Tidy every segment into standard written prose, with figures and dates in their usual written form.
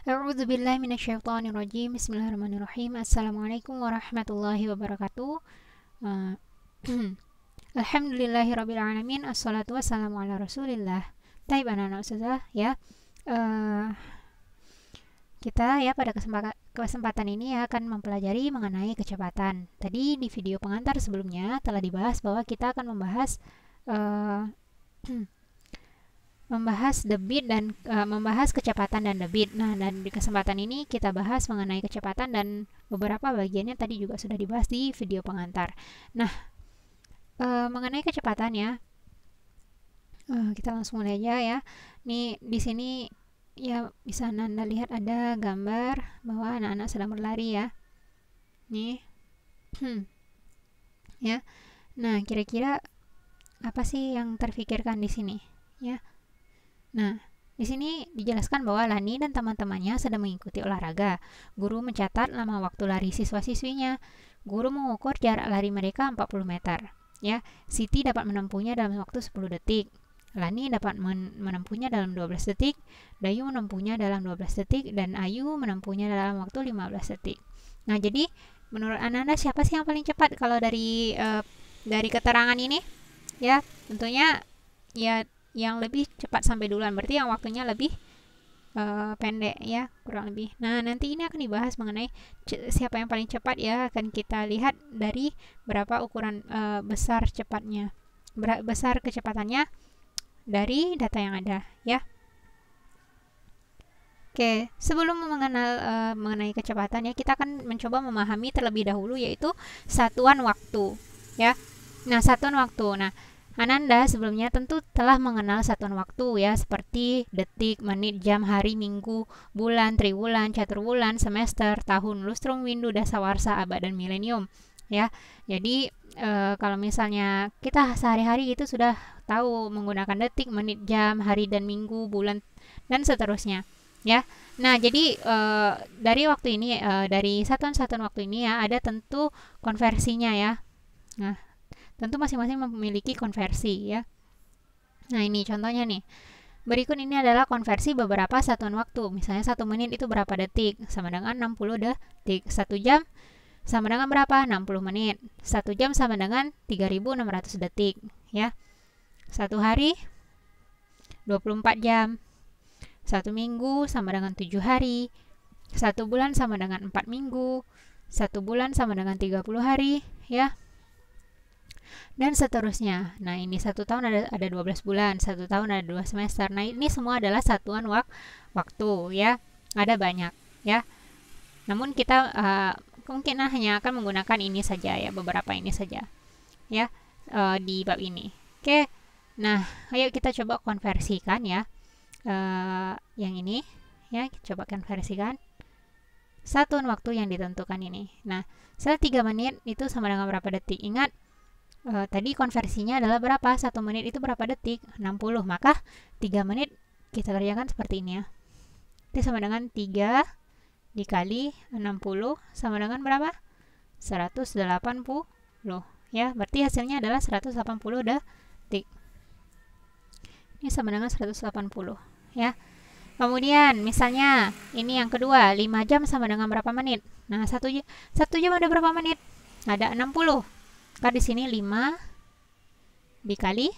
A'udzubillahi minasyaitonirrajim. Bismillahirrahmanirrahim. Assalamualaikum warahmatullahi wabarakatuh. Eh, Alhamdulillahirabbil alamin. Assalatu wassalamu ala Rasulillah. Taib anak-anak ustazah ya. Eh, kita ya pada kesempatan ini akan mempelajari mengenai kecepatan. Tadi di video pengantar sebelumnya telah dibahas bahwa kita akan membahas eh, debit dan membahas kecepatan dan debit. Nah, dan di kesempatan ini kita bahas mengenai kecepatan dan beberapa bagiannya tadi juga sudah dibahas di video pengantar. Nah, mengenai kecepatan ya, kita langsung mulai aja ya. Nih di sini ya bisa Anda lihat ada gambar bahwa anak-anak sedang berlari ya. Nih, ya. Nah, kira-kira apa sih yang terfikirkan di sini? Ya. Nah, di sini dijelaskan bahwa Lani dan teman-temannya sedang mengikuti olahraga. Guru mencatat lama waktu lari siswa-siswinya. Guru mengukur jarak lari mereka 40 meter. Ya, Siti dapat menempuhnya dalam waktu 10 detik. Lani dapat menempuhnya dalam 12 detik, Dayu menempuhnya dalam 12 detik, dan Ayu menempuhnya dalam waktu 15 detik. Nah, jadi menurut Anda siapa sih yang paling cepat kalau dari keterangan ini? Ya, tentunya ya yang lebih cepat sampai duluan, berarti yang waktunya lebih pendek ya, kurang lebih. Nah, nanti ini akan dibahas mengenai siapa yang paling cepat ya, akan kita lihat dari berapa ukuran besar cepatnya, besar kecepatannya dari data yang ada ya. Oke, sebelum mengenal mengenai kecepatan ya, kita akan mencoba memahami terlebih dahulu yaitu satuan waktu ya. Nah, satuan waktu. Nah, Ananda sebelumnya tentu telah mengenal satuan waktu ya, seperti detik, menit, jam, hari, minggu, bulan, triwulan, caturwulan, semester, tahun, lustrum, windu, dasawarsa, abad, dan milenium ya. Jadi kalau misalnya kita sehari-hari itu sudah tahu menggunakan detik, menit, jam, hari, dan minggu, bulan, dan seterusnya ya. Nah, jadi dari waktu ini, dari satuan-satuan waktu ini ya, ada tentu konversinya ya. Nah, tentu masing-masing memiliki konversi ya. Nah, ini contohnya nih. Berikut ini adalah konversi beberapa satuan waktu. Misalnya 1 menit itu berapa detik? Sama dengan 60 detik. 1 jam sama dengan berapa? 60 menit. 1 jam sama dengan 3600 detik ya. 1 hari 24 jam. 1 minggu sama dengan 7 hari. 1 bulan sama dengan 4 minggu. 1 bulan sama dengan 30 hari ya, dan seterusnya. Nah, ini 1 tahun ada 12 bulan, 1 tahun ada 2 semester. Nah, ini semua adalah satuan waktu ya. Ada banyak ya. Namun kita mungkin hanya akan menggunakan ini saja ya, beberapa ini saja ya di bab ini. Oke. Nah, ayo kita coba konversikan ya. Yang ini ya, kita coba konversikan satuan waktu yang ditentukan ini. Nah, setelah 3 menit itu sama dengan berapa detik? Ingat, tadi konversinya adalah berapa? 1 menit itu berapa detik? 60. Maka 3 menit kita kerjakan seperti ini ya. Itu sama dengan 3 dikali 60 sama dengan berapa? 180 ya. Berarti hasilnya adalah 180 detik. Ini sama dengan 180 ya. Kemudian misalnya ini yang kedua, 5 jam sama dengan berapa menit? Nah, 1 jam ada berapa menit? Ada 60. Maka di sini 5 dikali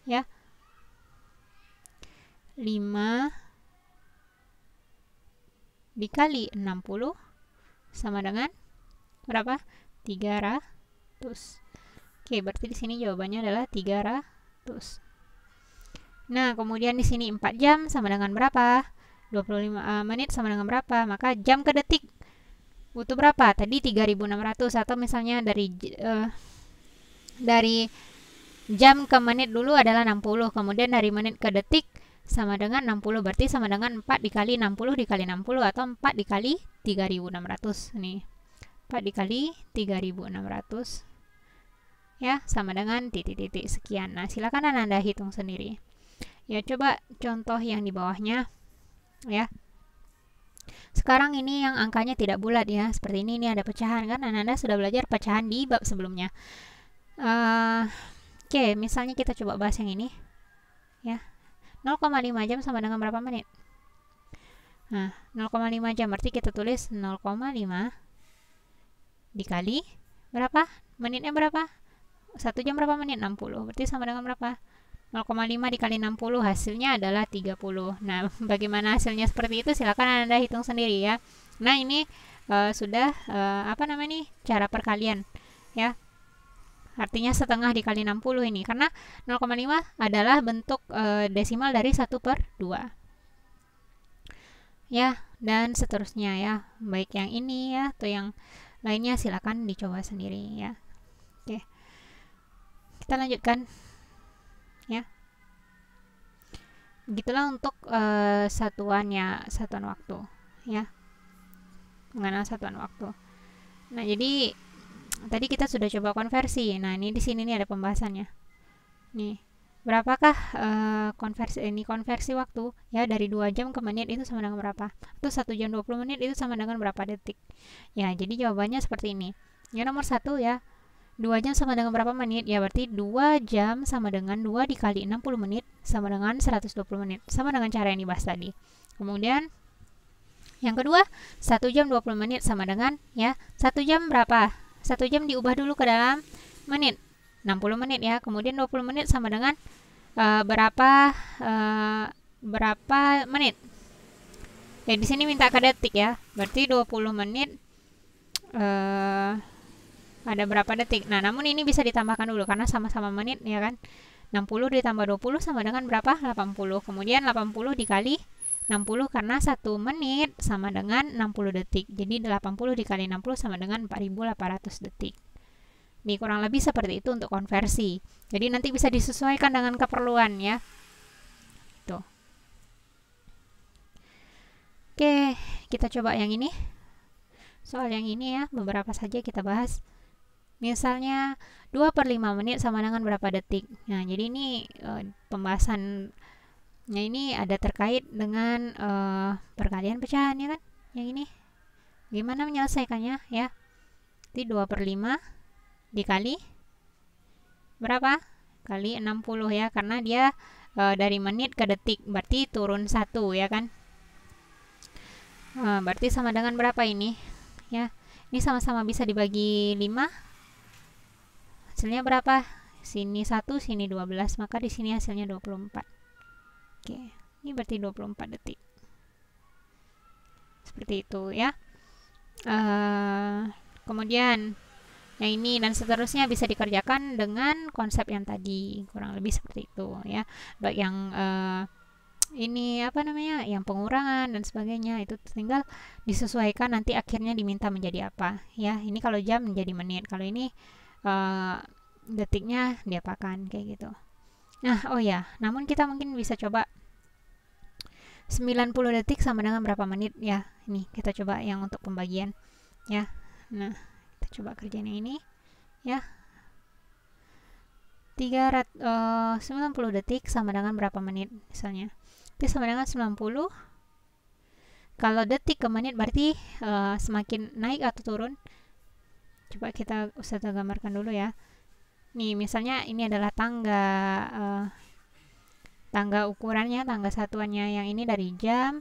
ya, 5 dikali 60 sama dengan berapa? 300. Oke, berarti di sini jawabannya adalah 300. Nah, kemudian di sini 4 jam sama dengan berapa? 25 menit sama dengan berapa? Maka jam ke detik butuh berapa? Tadi 3600, atau misalnya dari jam ke menit dulu adalah 60, kemudian dari menit ke detik sama dengan 60, berarti sama dengan 4 dikali 60 dikali 60, atau 4 dikali 3600 nih. 4 dikali 3600 ya, sama dengan titik-titik sekian. Nah, silakan Anda hitung sendiri ya. Coba contoh yang di bawahnya ya. Sekarang ini yang angkanya tidak bulat ya, seperti ini ada pecahan kan. Anda sudah belajar pecahan di bab sebelumnya. Oke, misalnya kita coba bahas yang ini ya. 0,5 jam sama dengan berapa menit? Nah, 0,5 jam berarti kita tulis 0,5 dikali berapa? Menitnya berapa? 1 jam berapa menit? 60. Berarti sama dengan berapa? 0,5 dikali 60, hasilnya adalah 30. Nah, bagaimana hasilnya seperti itu? Silakan Anda hitung sendiri ya. Nah, ini sudah apa namanya nih? Cara perkalian ya. Artinya setengah dikali 60 ini, karena 0,5 adalah bentuk desimal dari 1/2 ya, dan seterusnya ya, baik yang ini ya atau yang lainnya silakan dicoba sendiri ya. Oke, kita lanjutkan ya. Begitulah untuk satuan waktu ya, mengenal satuan waktu. Nah, jadi tadi kita sudah coba konversi. Nah, ini di sini nih ada pembahasannya nih. Berapakah konversi waktu ya, dari 2 jam ke menit itu sama dengan berapa? Atau 1 jam 20 menit itu sama dengan berapa detik? Ya, jadi jawabannya seperti ini. Ya, nomor 1 ya. 2 jam sama dengan berapa menit? Ya, berarti 2 jam sama dengan 2 dikali 60 menit sama dengan 120 menit. Sama dengan cara yang dibahas tadi. Kemudian yang kedua, 1 jam 20 menit sama dengan ya, 1 jam berapa? 1 jam diubah dulu ke dalam menit. 60 menit ya. Kemudian 20 menit sama dengan berapa menit? Ya, di sini minta ke detik ya. Berarti 20 menit ada berapa detik. Nah, namun ini bisa ditambahkan dulu karena sama-sama menit ya kan. 60 ditambah 20 sama dengan berapa? 80. Kemudian 80 dikali 60 karena 1 menit sama dengan 60 detik. Jadi 80 dikali 60 sama dengan 4.800 detik. Ini kurang lebih seperti itu untuk konversi. Jadi nanti bisa disesuaikan dengan keperluan ya. Tuh. Oke, kita coba yang ini. Soal yang ini ya, beberapa saja kita bahas. Misalnya 2/5 menit sama dengan berapa detik. Nah, jadi ini pembahasannya ini ada terkait dengan perkalian pecahan ya kan. Yang ini gimana menyelesaikannya ya. Jadi 2/5 dikali berapa? Kali 60 ya, karena dia dari menit ke detik, berarti turun 1 ya kan. Berarti sama dengan berapa ini ya. Ini sama-sama bisa dibagi 5, hasilnya berapa? Sini 1, sini 12, maka di sini hasilnya 24. Oke, ini berarti 24 detik. Seperti itu ya. Kemudian yang ini dan seterusnya bisa dikerjakan dengan konsep yang tadi, kurang lebih seperti itu ya. Baik yang ini apa namanya, yang pengurangan dan sebagainya, itu tinggal disesuaikan nanti akhirnya diminta menjadi apa ya. Ini kalau jam menjadi menit, kalau ini detiknya diapakan kayak gitu. Nah, oh ya, namun kita mungkin bisa coba 90 detik sama dengan berapa menit ya. Ini kita coba yang untuk pembagian ya. Nah, kita coba kerjain yang ini ya. 90 detik sama dengan berapa menit misalnya. Itu sama dengan 90. Kalau detik ke menit berarti semakin naik atau turun. Coba kita gambarkan dulu ya. Nih, misalnya ini adalah tangga ukurannya, tangga satuannya yang ini dari jam,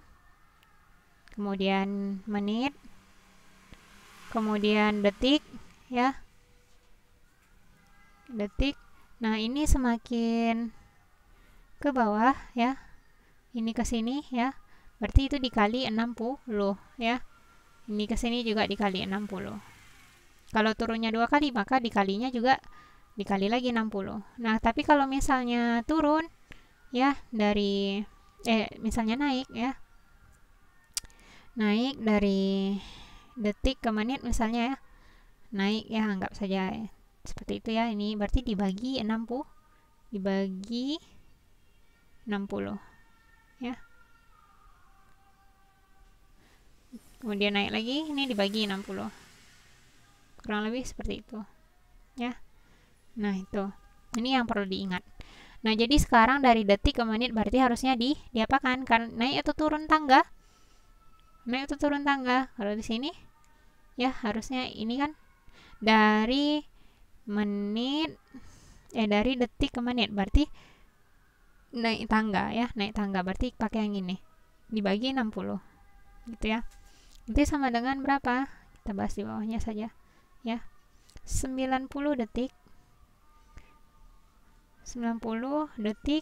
kemudian menit, kemudian detik ya, detik. Nah, ini semakin ke bawah ya, ini ke sini ya, berarti itu dikali 60 ya, ini ke sini juga dikali 60. Kalau turunnya 2 kali, maka dikalinya juga dikali lagi 60. Nah, tapi kalau misalnya turun ya, dari misalnya naik ya, naik dari detik ke menit misalnya ya, naik ya, anggap saja ya, seperti itu ya. Ini berarti dibagi 60, dibagi 60 ya, kemudian naik lagi, ini dibagi 60, kurang lebih seperti itu ya. Nah, itu ini yang perlu diingat. Nah, jadi sekarang dari detik ke menit berarti harusnya diapakan? Kan naik atau turun tangga? Naik atau turun tangga? Kalau di sini ya harusnya ini kan dari menit dari detik ke menit, berarti naik tangga ya, naik tangga berarti pakai yang ini, dibagi 60 gitu ya. Nanti sama dengan berapa? Kita bahas di bawahnya saja ya. 90 detik 90 detik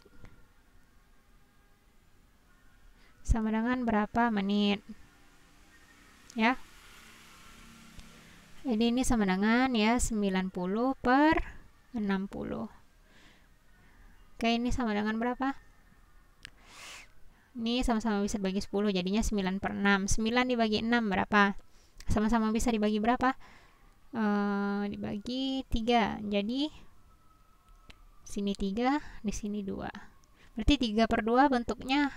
sama dengan berapa menit ya. Jadi ini sama dengan ya 90 per 60. Oke, ini sama dengan berapa? Ini sama-sama bisa dibagi 10, jadinya 9 per 6. 9 dibagi 6 berapa? Sama-sama bisa dibagi berapa? Dibagi 3. Jadi sini 3, di sini 2. Berarti 3 per 2 bentuknya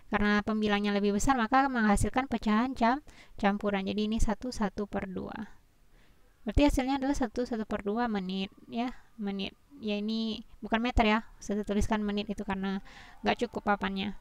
karena pembilangnya lebih besar maka menghasilkan pecahan campuran. Jadi ini 1 per 2. Berarti hasilnya adalah 1 per 2 menit ya, menit. Ya ini bukan meter ya, saya tuliskan menit itu karena nggak cukup papannya.